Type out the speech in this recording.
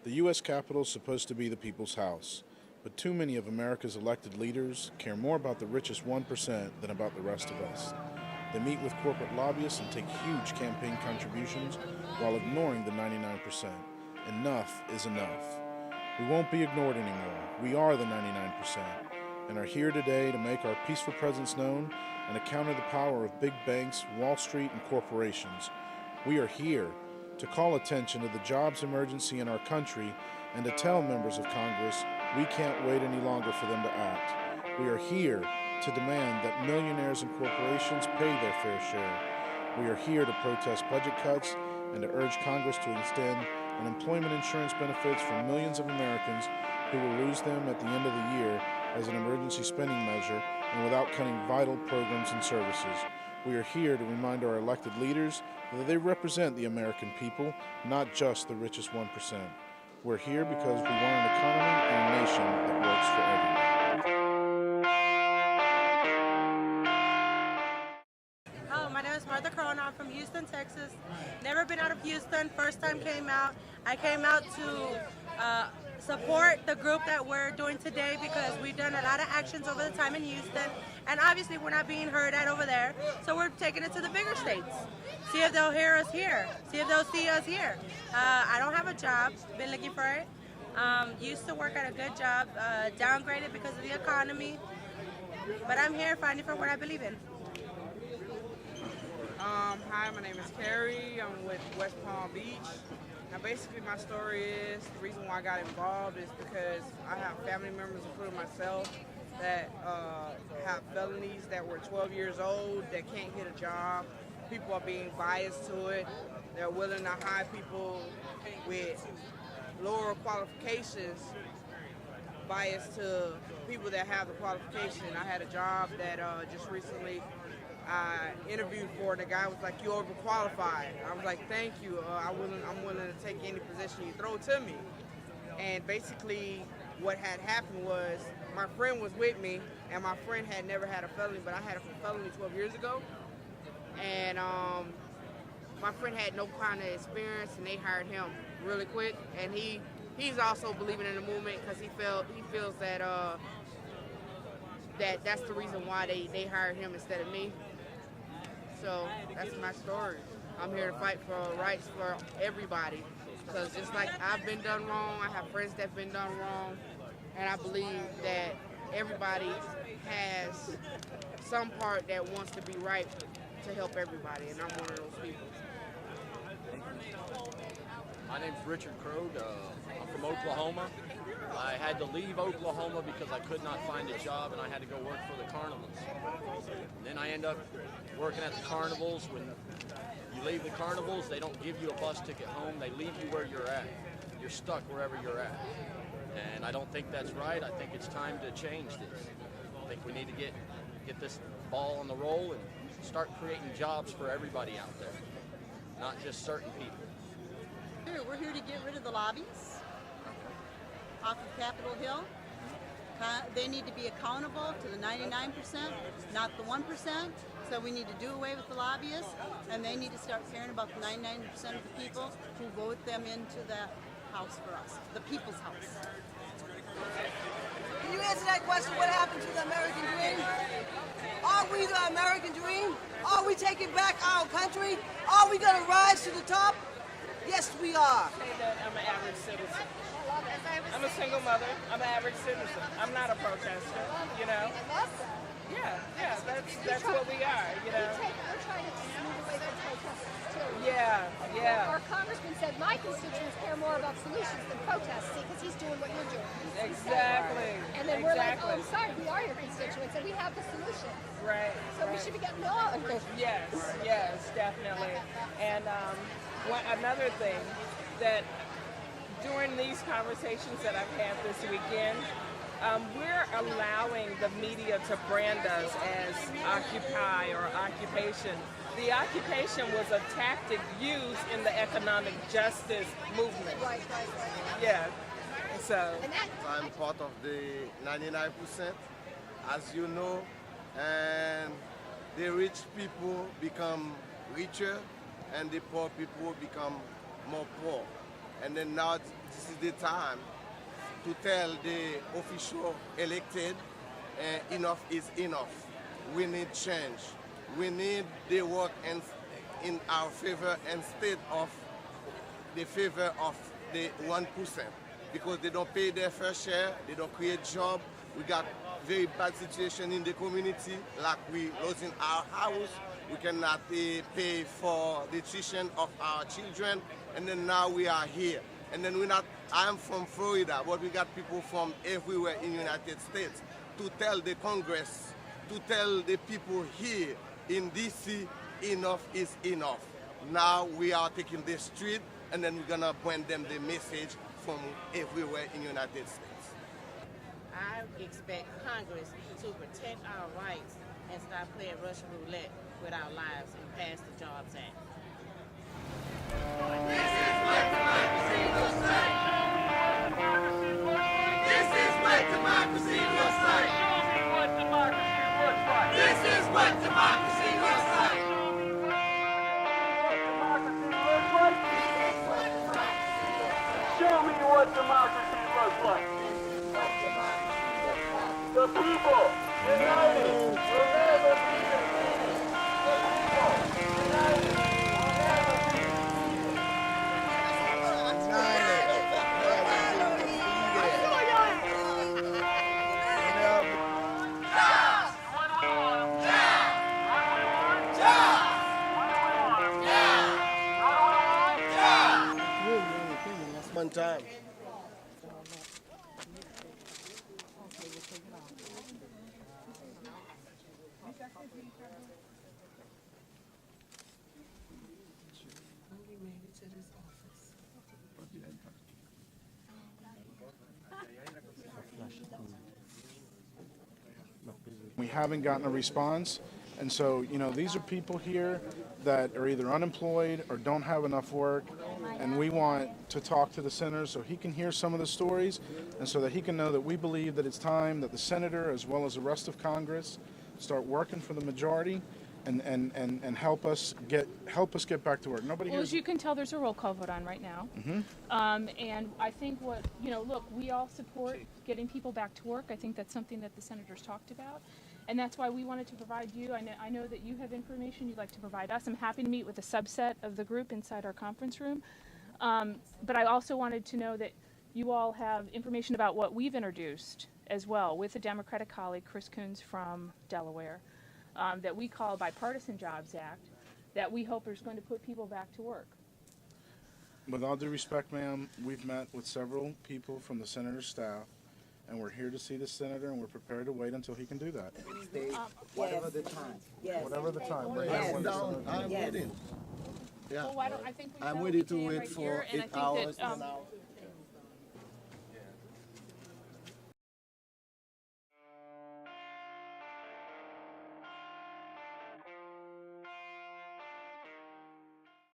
The U.S. Capitol is supposed to be the people's house, but too many of America's elected leaders care more about the richest 1% than about the rest of us. They meet with corporate lobbyists and take huge campaign contributions while ignoring the 99%. Enough is enough. We won't be ignored anymore. We are the 99% and are here today to make our peaceful presence known and to counter the power of big banks, Wall Street, and corporations. We are here to call attention to the jobs emergency in our country and to tell members of Congress we can't wait any longer for them to act. We are here to demand that millionaires and corporations pay their fair share. We are here to protest budget cuts and to urge Congress to extend unemployment insurance benefits for millions of Americans who will lose them at the end of the year as an emergency spending measure and without cutting vital programs and services. We are here to remind our elected leaders that they represent the American people, not just the richest 1%. We're here because we want an economy and a nation that works for everyone. Oh, my name is Martha Corona. I'm from Houston, Texas. Never been out of Houston. First time came out. I came out to support the group that we're doing today because we've done a lot of actions over the time in Houston, and obviously we're not being heard at over there, so we're taking it to the bigger states. See if they'll hear us here. See if they'll see us here. I don't have a job. Been looking for it. Used to work at a good job. Downgraded because of the economy. But I'm here fighting for what I believe in. Hi, my name is Carrie. I'm with West Palm Beach. Now, basically, my story is the reason why I got involved is because I have family members, including myself, that have felonies that were 12 years old that can't get a job. People are being biased to it. They're willing to hire people with lower qualifications, biased to people that have the qualification. I had a job that just recently I interviewed for. The guy was like, "You overqualified." I was like, "Thank you. I'm willing to take any position you throw to me." And basically, what had happened was my friend was with me, and my friend had never had a felony, but I had a felony 12 years ago. And my friend had no kind of experience, and they hired him really quick. And he's also believing in the movement because he feels that that's the reason why they hired him instead of me. So that's my story. I'm here to fight for rights for everybody. Because just like I've been done wrong, I have friends that have been done wrong, and I believe that everybody has some part that wants to be right to help everybody, and I'm one of those people. My name's Richard Krog. I'm from Oklahoma. I had to leave Oklahoma because I could not find a job and I had to go work for the carnivals. And then I end up working at the carnivals. When you leave the carnivals, they don't give you a bus ticket home. They leave you where you're at. You're stuck wherever you're at. And I don't think that's right. I think it's time to change this. I think we need to get this ball on the roll and start creating jobs for everybody out there, not just certain people. We're here to get rid of the lobbies off of Capitol Hill. They need to be accountable to the 99%, not the 1%. So we need to do away with the lobbyists, and they need to start caring about the 99% of the people who vote them into that house for us, the people's house. Can you answer that question? What happened to the American dream? Are we the American dream? Are we taking back our country? Are we going to rise to the top? Yes, we are. Say that I'm an average citizen. I'm a single mother. I'm an average citizen. I'm not a protester, you know? Yeah, that's what we are, you know? We're trying to move away from protesters, too. Yeah. Our congressman said, my constituents care more about solutions than protests, because he's doing what you're doing. Exactly. And then we're like, oh, I'm sorry, we are your constituents, and we have the solution. Right. So we should be getting on. Yes, definitely. And another thing that during these conversations that I've had this weekend, we're allowing the media to brand us as Occupy or occupation. The occupation was a tactic used in the economic justice movement. Right. Yeah. So I'm part of the 99%, as you know, and the rich people become richer and the poor people become more poor. And then now this is the time to tell the official elected, enough is enough. We need change. We need the work in our favor instead of the favor of the 1%, because they don't pay their fair share, they don't create job. We got very bad situation in the community, like we losing our house, we cannot pay for the tuition of our children, and then now we are here. And then I'm from Florida, but we got people from everywhere in the United States to tell the Congress, to tell the people here in DC, enough is enough. Now we are taking the street, and then we're gonna bring them the message from everywhere in the United States. I expect Congress to protect our rights and stop playing Russian roulette with our lives and pass the Jobs Act. This is what democracy looks like. This is what democracy looks like. This is what democracy looks like. Show me what democracy looks like. The people united will never be defeated. The people united will never be One time. We haven't gotten a response. And so, you know, these are people here that are either unemployed or don't have enough work. And we want to talk to the senator so he can hear some of the stories and so that he can know that we believe that it's time that the senator, as well as the rest of Congress, start working for the majority and help us get back to work. Nobody Well, here. as you can tell, there's a roll call vote on right now. And I think look, we all support getting people back to work. I think that's something that the senators talked about. And that's why we wanted to provide you. I know that you have information you'd like to provide us. I'm happy to meet with a subset of the group inside our conference room. But I also wanted to know that you all have information about what we've introduced as well with a Democratic colleague, Chris Coons from Delaware, that we call Bipartisan Jobs Act, that we hope is going to put people back to work. With all due respect, ma'am, we've met with several people from the senator's staff, and we're here to see the senator, and we're prepared to wait until he can do that. Whatever the time. Yes. Whatever the time. We're Yes. here when the senator- I'm waiting. Yeah. Well, why don't I think we I'm should ready to stand wait right for here, and I 8 think hours. that,